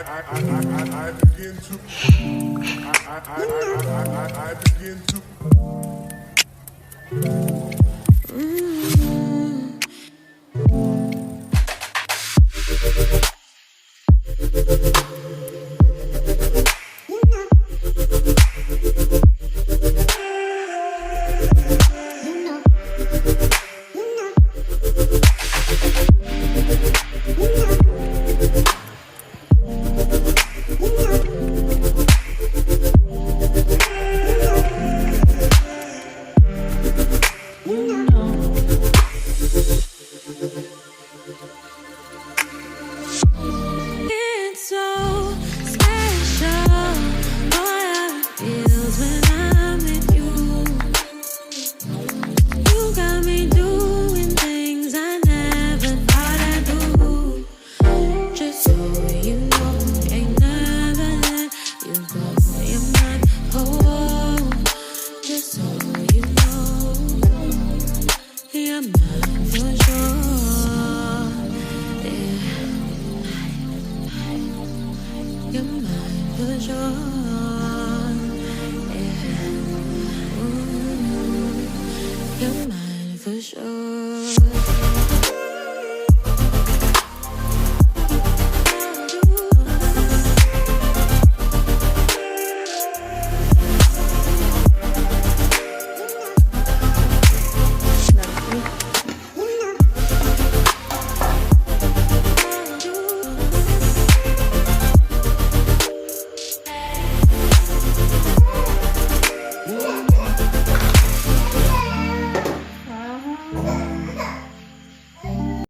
I begin to I begin It's so special. What it feels when I'm with you. You got me doing things I never thought I'd do. Just so you know, ain't never let you go. You're my whole. Just so you know, you're mine for sure. Yeah. You're mine for sure.